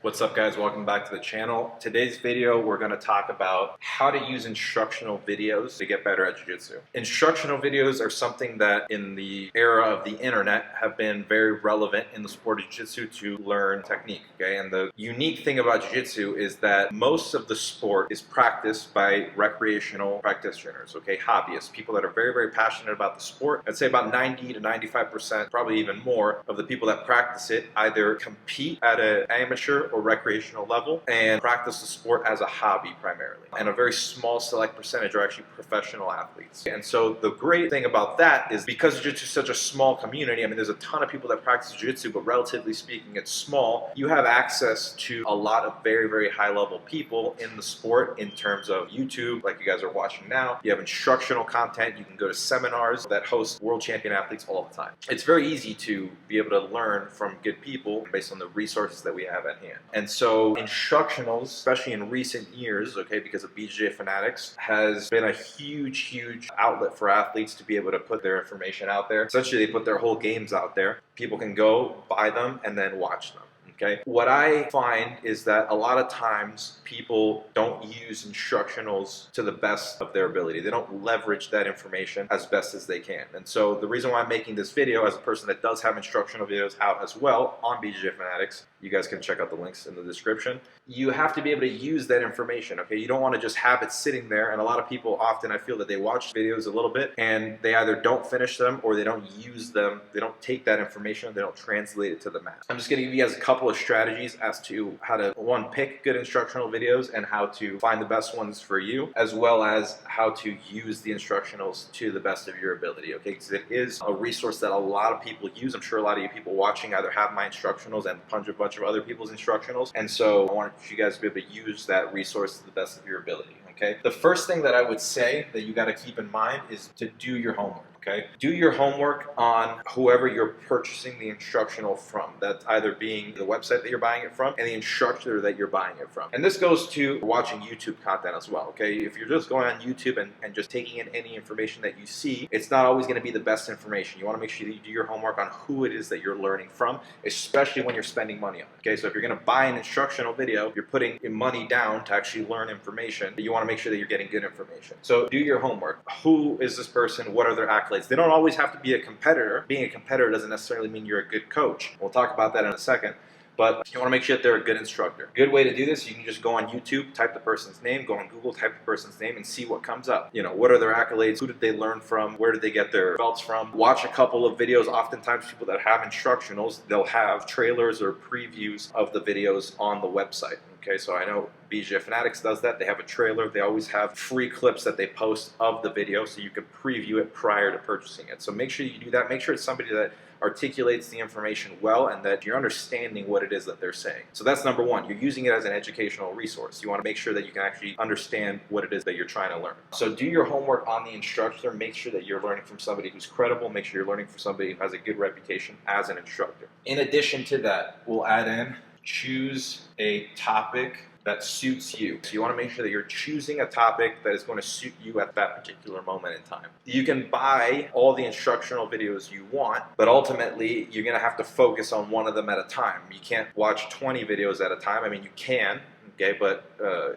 What's up guys, welcome back to the channel. Today's video we're going to talk about how to use instructional videos to get better at jiu-jitsu. Instructional videos are something that in the era of the internet have been very relevant in the sport of jiu-jitsu to learn technique, okay? And the unique thing about jiu-jitsu is that most of the sport is practiced by recreational practitioners, okay? Hobbyists, people that are very passionate about the sport. I'd say about 90 to 95%, probably even more, of the people that practice it either compete at an amateur or recreational level and practice the sport as a hobby primarily. And a very small select percentage are actually professional athletes. And so the great thing about that is because jiu-jitsu is such a small community, I mean there's a ton of people that practice jiu-jitsu, but relatively speaking it's small, you have access to a lot of very high level people in the sport in terms of YouTube, like you guys are watching now. You have instructional content, you can go to seminars that host world champion athletes all the time. It's very easy to be able to learn from good people based on the resources that we have at hand. And so instructionals, especially in recent years, okay, because of BJJ Fanatics, has been a huge outlet for athletes to be able to put their information out there. Essentially, they put their whole games out there. People can go, buy them, and then watch them. Okay. What I find is that a lot of times people don't use instructionals to the best of their ability. They don't leverage that information as best as they can. And so the reason why I'm making this video, as a person that does have instructional videos out as well on BJJ Fanatics, you guys can check out the links in the description. You have to be able to use that information, okay? You don't want to just have it sitting there, and a lot of people often, I feel that they watch videos a little bit and they either don't finish them or they don't use them. They don't take that information, they don't translate it to the mat. I'm just going to give you guys a couple of strategies as to how to, one, pick good instructional videos and how to find the best ones for you, as well as how to use the instructionals to the best of your ability, okay? Because it is a resource that a lot of people use. I'm sure a lot of you people watching either have my instructionals and a bunch of other people's instructionals, and so I want you guys to be able to use that resource to the best of your ability, okay? The first thing that I would say that you got to keep in mind is to do your homework. Okay? Do your homework on whoever you're purchasing the instructional from. That's either being the website that you're buying it from and the instructor that you're buying it from. And this goes to watching YouTube content as well, okay? If you're just going on YouTube and just taking in any information that you see, it's not always going to be the best information. You want to make sure that you do your homework on who it is that you're learning from, especially when you're spending money on it, okay? So if you're going to buy an instructional video, you're putting your money down to actually learn information, but you want to make sure that you're getting good information. So do your homework. Who is this person? What are their accolades? They don't always have to be a competitor. Being a competitor doesn't necessarily mean you're a good coach. We'll talk about that in a second. But you want to make sure that they're a good instructor. Good way to do this, you can just go on YouTube, type the person's name, go on Google, type the person's name, and see what comes up. You know, what are their accolades? Who did they learn from? Where did they get their belts from? Watch a couple of videos. Oftentimes people that have instructionals, they'll have trailers or previews of the videos on the website. Okay, so I know BJJ Fanatics does that. They have a trailer. They always have free clips that they post of the video so you can preview it prior to purchasing it. So make sure you do that. Make sure it's somebody that articulates the information well and that you're understanding what it is that they're saying. So that's number one. You're using it as an educational resource. You want to make sure that you can actually understand what it is that you're trying to learn. So do your homework on the instructor. Make sure that you're learning from somebody who's credible. Make sure you're learning from somebody who has a good reputation as an instructor. In addition to that, we'll add in choose a topic that suits you. So you want to make sure that you're choosing a topic that is going to suit you at that particular moment in time. You can buy all the instructional videos you want, but ultimately you're going to have to focus on one of them at a time. You can't watch 20 videos at a time. I mean, you can, okay, but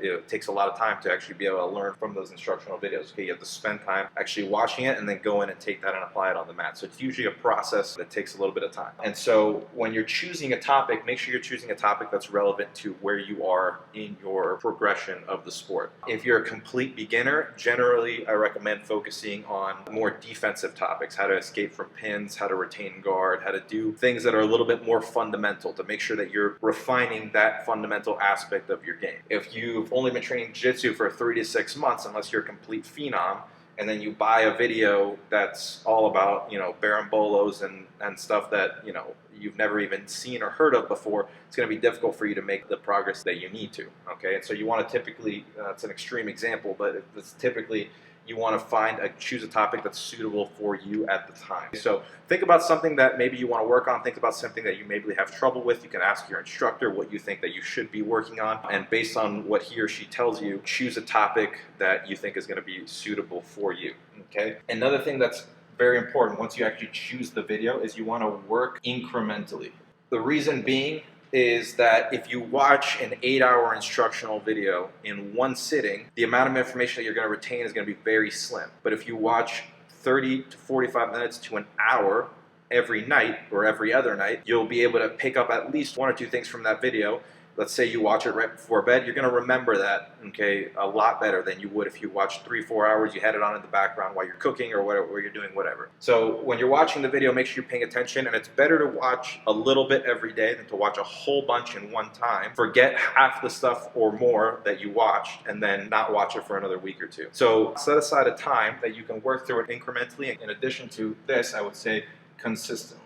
it takes a lot of time to actually be able to learn from those instructional videos. Okay, you have to spend time actually watching it and then go in and take that and apply it on the mat. So it's usually a process that takes a little bit of time. And so when you're choosing a topic, make sure you're choosing a topic that's relevant to where you are in your progression of the sport. If you're a complete beginner, generally I recommend focusing on more defensive topics, how to escape from pins, how to retain guard, how to do things that are a little bit more fundamental to make sure that you're refining that fundamental aspect of your game. If you've only been training jiu-jitsu for 3 to 6 months, unless you're a complete phenom, and then you buy a video that's all about, you know, barambolos and stuff that, you know, you've never even seen or heard of before, it's going to be difficult for you to make the progress that you need to, okay? And so you want to typically, it's an extreme example, but it's typically you want to choose a topic that's suitable for you at the time. So think about something that maybe you want to work on. Think about something that you maybe have trouble with. You can ask your instructor what you think that you should be working on. And based on what he or she tells you, choose a topic that you think is going to be suitable for you, okay? Another thing that's very important once you actually choose the video is you want to work incrementally. The reason being is that if you watch an 8-hour instructional video in one sitting, the amount of information that you're going to retain is going to be very slim. But if you watch 30 to 45 minutes to an hour every night or every other night, you'll be able to pick up at least 1 or 2 things from that video. Let's say you watch it right before bed, you're going to remember that, okay, a lot better than you would if you watched 3-4 hours, you had it on in the background while you're cooking or whatever, or you're doing whatever. So when you're watching the video, make sure you're paying attention, and it's better to watch a little bit every day than to watch a whole bunch in one time. Forget half the stuff or more that you watched and then not watch it for another week or 2. So set aside a time that you can work through it incrementally. In addition to this, I would say consistently.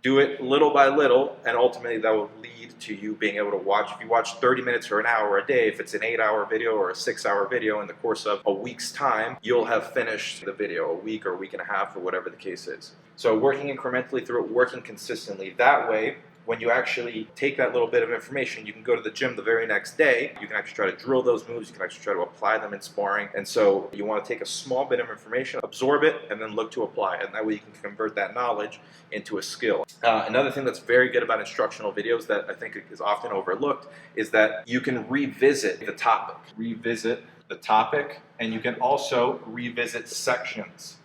Do it little by little, and ultimately that will lead to you being able to watch. If you watch 30 minutes or an hour a day, if it's an 8-hour video or a 6-hour video in the course of a week's time, you'll have finished the video a week or a week and a half or whatever the case is. So working incrementally through it, working consistently. That way, when you actually take that little bit of information, you can go to the gym the very next day. You can actually try to drill those moves. You can actually try to apply them in sparring. And so you want to take a small bit of information, absorb it, and then look to apply it. And that way you can convert that knowledge into a skill. Another thing that's very good about instructional videos that I think is often overlooked is that you can revisit the topic. Revisit the topic, and you can also revisit sections.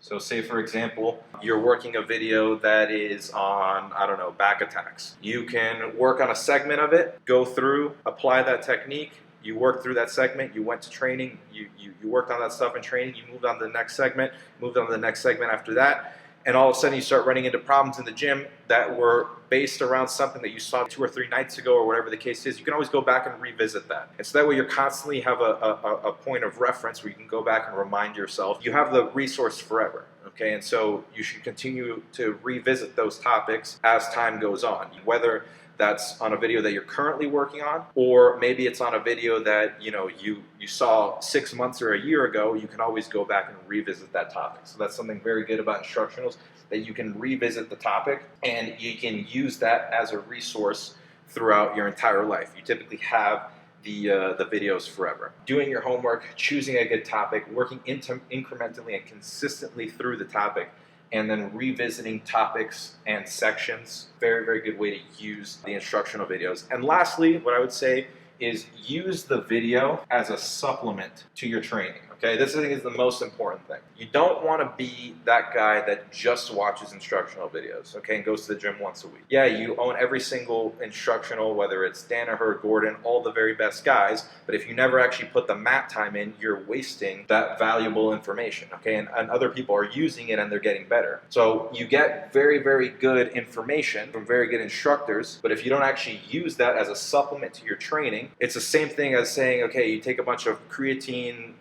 So say, for example, you're working a video that is on, I don't know, back attacks. You can work on a segment of it, go through, apply that technique. You work through that segment, you went to training, you worked on that stuff in training, you moved on to the next segment, moved on to the next segment after that, and all of a sudden you start running into problems in the gym that were based around something that you saw 2 or 3 nights ago or whatever the case is. You can always go back and revisit that. And so that way you constantly have a point of reference where you can go back and remind yourself. You have the resource forever, okay? And so you should continue to revisit those topics as time goes on, whether that's on a video that you're currently working on, or maybe it's on a video that you saw 6 months or a year ago. You can always go back and revisit that topic. So that's something very good about instructionals, that you can revisit the topic and you can use that as a resource throughout your entire life. You typically have the videos forever. Doing your homework, choosing a good topic, working incrementally and consistently through the topic, and then revisiting topics and sections. Very, very good way to use the instructional videos. And lastly, what I would say is use the video as a supplement to your training. Okay, this I think is the most important thing. You don't want to be that guy that just watches instructional videos, okay, and goes to the gym once a week. Yeah, you own every single instructional, whether it's Danaher, Gordon, all the very best guys, but if you never actually put the mat time in, you're wasting that valuable information, okay, and other people are using it and they're getting better. So you get very, very good information from very good instructors, but if you don't actually use that as a supplement to your training, it's the same thing as saying, okay, you take a bunch of creatine,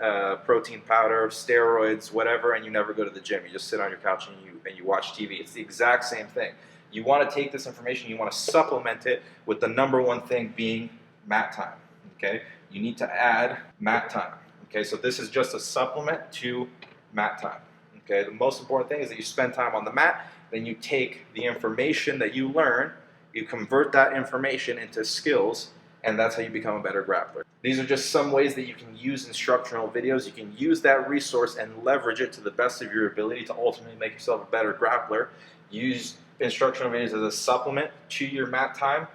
protein powder, steroids, whatever, and you never go to the gym. You just sit on your couch and you watch TV. It's the exact same thing. You want to take this information, you want to supplement it with the number one thing being mat time. Okay, you need to add mat time. Okay, so this is just a supplement to mat time. Okay, the most important thing is that you spend time on the mat, then you take the information that you learn, you convert that information into skills, and that's how you become a better grappler. These are just some ways that you can use instructional videos. You can use that resource and leverage it to the best of your ability to ultimately make yourself a better grappler. Use instructional videos as a supplement to your mat time.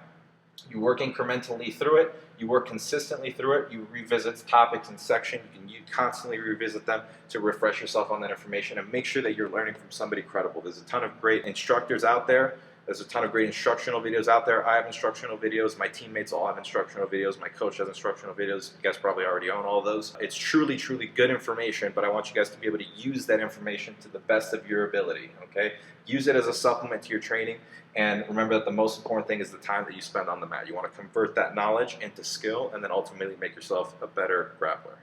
You work incrementally through it. You work consistently through it. You revisit topics and sections. You constantly revisit them to refresh yourself on that information and make sure that you're learning from somebody credible. There's a ton of great instructors out there. There's a ton of great instructional videos out there. I have instructional videos. My teammates all have instructional videos. My coach has instructional videos. You guys probably already own all those. It's truly, truly good information, but I want you guys to be able to use that information to the best of your ability, okay? Use it as a supplement to your training, and remember that the most important thing is the time that you spend on the mat. You want to convert that knowledge into skill and then ultimately make yourself a better grappler.